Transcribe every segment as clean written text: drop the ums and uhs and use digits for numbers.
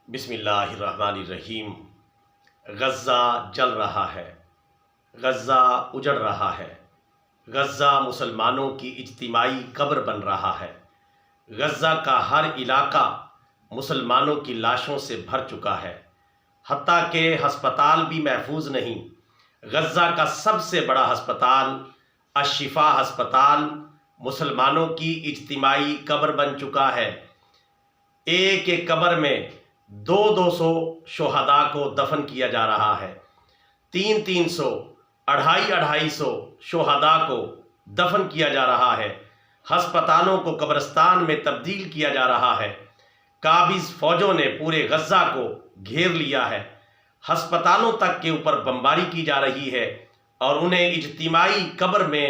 بسم اللہ الرحمن الرحیم۔ غزہ جل رہا ہے، غزہ اجڑ رہا ہے، غزہ مسلمانوں کی اجتماعی قبر بن رہا ہے۔ غزہ کا ہر علاقہ مسلمانوں کی لاشوں سے بھر چکا ہے، حتیٰ کہ ہسپتال بھی محفوظ نہیں۔ غزہ کا سب سے بڑا ہسپتال الشفا ہسپتال مسلمانوں کی اجتماعی قبر بن چکا ہے۔ ایک ایک قبر میں 200 شہداء کو دفن کیا جا رہا ہے، 300 250 شہداء کو دفن کیا جا رہا ہے۔ ہسپتالوں کو قبرستان میں تبدیل کیا جا رہا ہے۔ قابض فوجوں نے پورے غزہ کو گھیر لیا ہے۔ ہسپتالوں تک کے اوپر بمباری کی جا رہی ہے اور انہیں اجتماعی قبر میں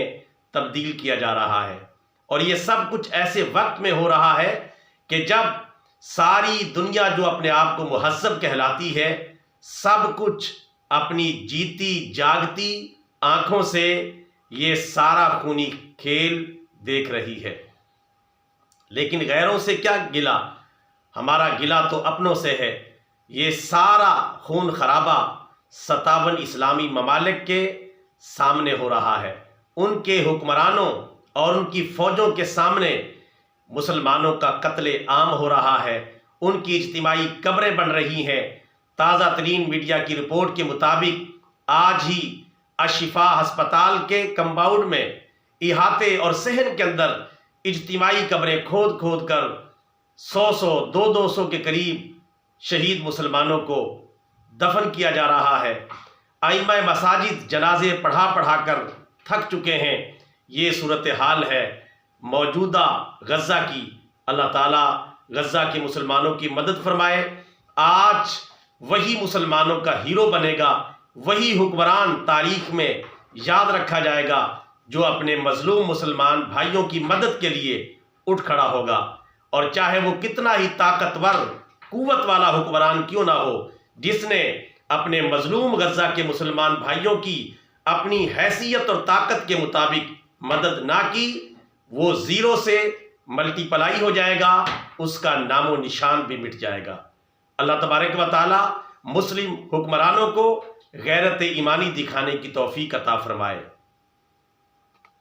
تبدیل کیا جا رہا ہے۔ اور یہ سب کچھ ایسے وقت میں ہو رہا ہے کہ جب ساری دنیا جو اپنے آپ کو مہذب کہلاتی ہے، سب کچھ اپنی جیتی جاگتی آنکھوں سے یہ سارا خونی کھیل دیکھ رہی ہے۔ لیکن غیروں سے کیا گلہ، ہمارا گلہ تو اپنوں سے ہے۔ یہ سارا خون خرابہ 57 اسلامی ممالک کے سامنے ہو رہا ہے۔ ان کے حکمرانوں اور ان کی فوجوں کے سامنے مسلمانوں کا قتل عام ہو رہا ہے، ان کی اجتماعی قبریں بن رہی ہیں۔ تازہ ترین میڈیا کی رپورٹ کے مطابق آج ہی الشفا ہسپتال کے کمپاؤنڈ میں احاطے اور صحن کے اندر اجتماعی قبریں کھود کھود کر 100 200 کے قریب شہید مسلمانوں کو دفن کیا جا رہا ہے۔ ائمہ مساجد جنازے پڑھا کر تھک چکے ہیں۔ یہ صورتحال ہے موجودہ غزہ کی۔ اللہ تعالیٰ غزہ کے مسلمانوں کی مدد فرمائے۔ آج وہی مسلمانوں کا ہیرو بنے گا، وہی حکمران تاریخ میں یاد رکھا جائے گا جو اپنے مظلوم مسلمان بھائیوں کی مدد کے لیے اٹھ کھڑا ہوگا، اور چاہے وہ کتنا ہی طاقتور قوت والا حکمران کیوں نہ ہو، جس نے اپنے مظلوم غزہ کے مسلمان بھائیوں کی اپنی حیثیت اور طاقت کے مطابق مدد نہ کی، وہ زیرو سے ملٹی پلائی ہو جائے گا، اس کا نام و نشان بھی مٹ جائے گا۔ اللہ تبارک و تعالی مسلم حکمرانوں کو غیرت ایمانی دکھانے کی توفیق عطا فرمائے۔